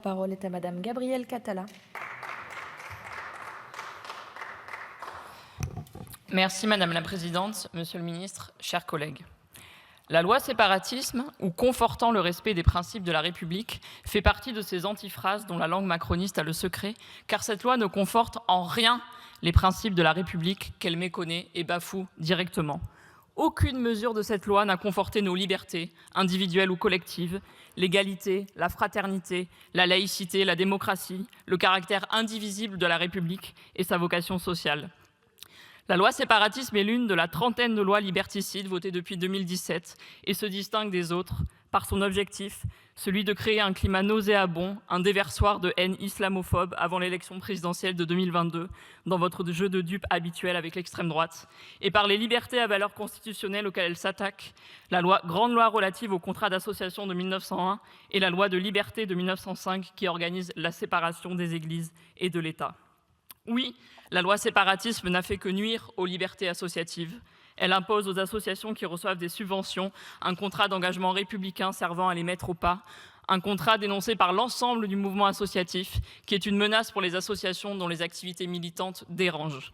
La parole est à Madame Gabrielle Catala. Merci Madame la Présidente, Monsieur le Ministre, chers collègues. La loi séparatisme, ou confortant le respect des principes de la République, fait partie de ces antiphrases dont la langue macroniste a le secret, car cette loi ne conforte en rien les principes de la République qu'elle méconnaît et bafoue directement. Aucune mesure de cette loi n'a conforté nos libertés, individuelles ou collectives, l'égalité, la fraternité, la laïcité, la démocratie, le caractère indivisible de la République et sa vocation sociale. La loi séparatisme est l'une de la trentaine de lois liberticides votées depuis 2017 et se distingue des autres par son objectif, celui de créer un climat nauséabond, un déversoir de haine islamophobe avant l'élection présidentielle de 2022, dans votre jeu de dupes habituel avec l'extrême droite, et par les libertés à valeur constitutionnelle auxquelles elle s'attaque, la grande loi relative au contrat d'association de 1901 et la loi de liberté de 1905 qui organise la séparation des églises et de l'État. Oui, la loi séparatisme n'a fait que nuire aux libertés associatives. Elle impose aux associations qui reçoivent des subventions un contrat d'engagement républicain servant à les mettre au pas, un contrat dénoncé par l'ensemble du mouvement associatif, qui est une menace pour les associations dont les activités militantes dérangent.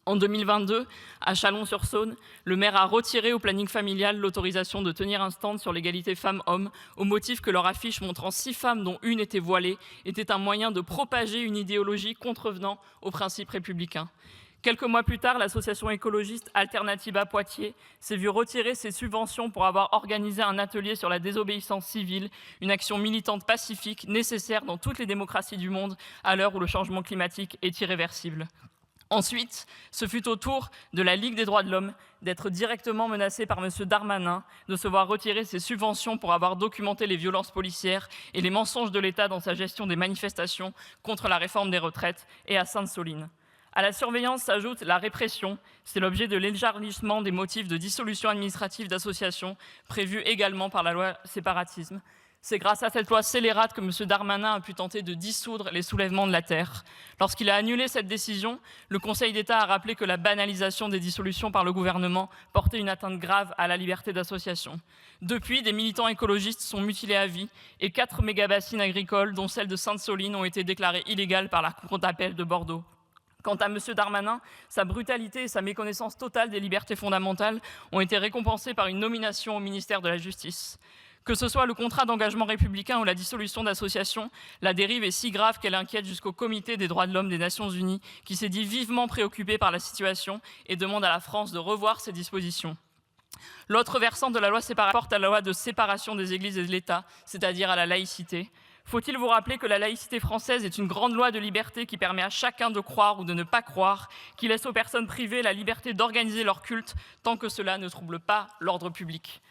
En 2022, à Chalon-sur-Saône, le maire a retiré au planning familial l'autorisation de tenir un stand sur l'égalité femmes-hommes au motif que leur affiche montrant 6 femmes dont une était voilée était un moyen de propager une idéologie contrevenant aux principes républicains. Quelques mois plus tard, l'association écologiste Alternativa Poitiers s'est vue retirer ses subventions pour avoir organisé un atelier sur la désobéissance civile, une action militante pacifique nécessaire dans toutes les démocraties du monde à l'heure où le changement climatique est irréversible. Ensuite, ce fut au tour de la Ligue des droits de l'homme d'être directement menacée par M. Darmanin, de se voir retirer ses subventions pour avoir documenté les violences policières et les mensonges de l'État dans sa gestion des manifestations contre la réforme des retraites et à Sainte-Soline. À la surveillance s'ajoute la répression. C'est l'objet de l'élargissement des motifs de dissolution administrative d'associations, prévu également par la loi séparatisme. C'est grâce à cette loi scélérate que M. Darmanin a pu tenter de dissoudre les soulèvements de la terre. Lorsqu'il a annulé cette décision, le Conseil d'État a rappelé que la banalisation des dissolutions par le gouvernement portait une atteinte grave à la liberté d'association. Depuis, des militants écologistes sont mutilés à vie et 4 mégabassines agricoles, dont celle de Sainte-Soline, ont été déclarées illégales par la Cour d'appel de Bordeaux. Quant à M. Darmanin, sa brutalité et sa méconnaissance totale des libertés fondamentales ont été récompensées par une nomination au ministère de la Justice. Que ce soit le contrat d'engagement républicain ou la dissolution d'associations, la dérive est si grave qu'elle inquiète jusqu'au Comité des droits de l'homme des Nations Unies, qui s'est dit vivement préoccupé par la situation et demande à la France de revoir ses dispositions. L'autre versant de la loi porte à la loi de séparation des églises et de l'État, c'est-à-dire à la laïcité. Faut-il vous rappeler que la laïcité française est une grande loi de liberté qui permet à chacun de croire ou de ne pas croire, qui laisse aux personnes privées la liberté d'organiser leur culte tant que cela ne trouble pas l'ordre public.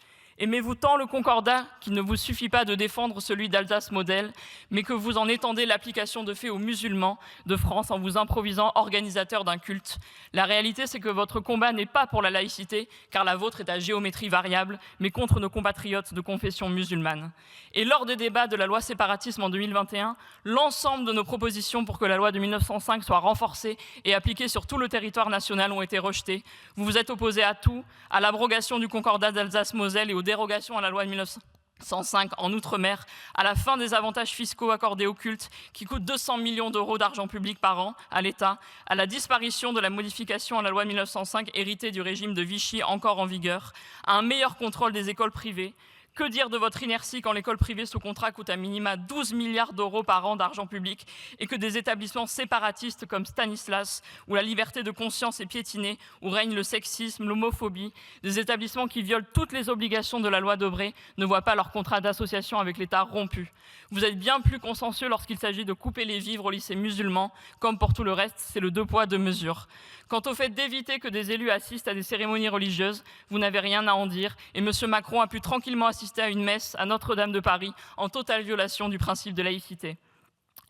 Aimez-vous tant le concordat qu'il ne vous suffit pas de défendre celui d'Alsace modèle, mais que vous en étendez l'application de fait aux musulmans de France en vous improvisant organisateur d'un culte. La réalité, c'est que votre combat n'est pas pour la laïcité, car la vôtre est à géométrie variable, mais contre nos compatriotes de confession musulmane. Et lors des débats de la loi séparatisme en 2021, l'ensemble de nos propositions pour que la loi de 1905 soit renforcée et appliquée sur tout le territoire national ont été rejetées. Vous vous êtes opposé à tout, à l'abrogation du concordat d'Alsace-Moselle et aux dérogations à la loi de 1905 en Outre-mer, à la fin des avantages fiscaux accordés aux cultes qui coûtent 200 millions d'euros d'argent public par an à l'État, à la disparition de la modification à la loi de 1905 héritée du régime de Vichy encore en vigueur, à un meilleur contrôle des écoles privées. Que dire de votre inertie quand l'école privée sous contrat coûte à minima 12 milliards d'euros par an d'argent public et que des établissements séparatistes comme Stanislas, où la liberté de conscience est piétinée, où règne le sexisme, l'homophobie, des établissements qui violent toutes les obligations de la loi Debré, ne voient pas leur contrat d'association avec l'État rompu. Vous êtes bien plus consciencieux lorsqu'il s'agit de couper les vivres aux lycées musulmans, comme pour tout le reste, c'est le 2 poids 2 mesures. Quant au fait d'éviter que des élus assistent à des cérémonies religieuses, vous n'avez rien à en dire et M. Macron a pu tranquillement assister à une messe à Notre-Dame de Paris en totale violation du principe de laïcité.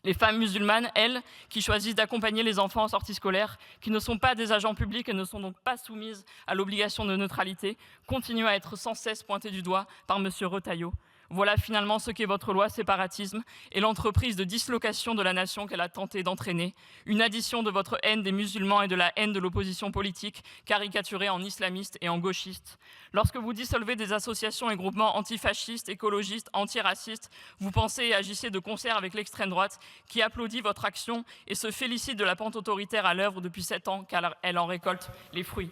Les femmes musulmanes, elles, qui choisissent d'accompagner les enfants en sortie scolaire, qui ne sont pas des agents publics et ne sont donc pas soumises à l'obligation de neutralité, continuent à être sans cesse pointées du doigt par M. Retailleau. Voilà finalement ce qu'est votre loi séparatisme et l'entreprise de dislocation de la nation qu'elle a tenté d'entraîner, une addition de votre haine des musulmans et de la haine de l'opposition politique, caricaturée en islamiste et en gauchiste. Lorsque vous dissolvez des associations et groupements antifascistes, écologistes, antiracistes, vous pensez et agissez de concert avec l'extrême droite qui applaudit votre action et se félicite de la pente autoritaire à l'œuvre depuis 7 ans car elle en récolte les fruits.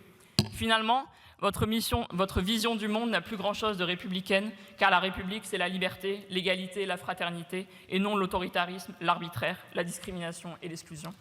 Finalement, votre vision du monde n'a plus grand-chose de républicaine, car la République, c'est la liberté, l'égalité, la fraternité, et non l'autoritarisme, l'arbitraire, la discrimination et l'exclusion.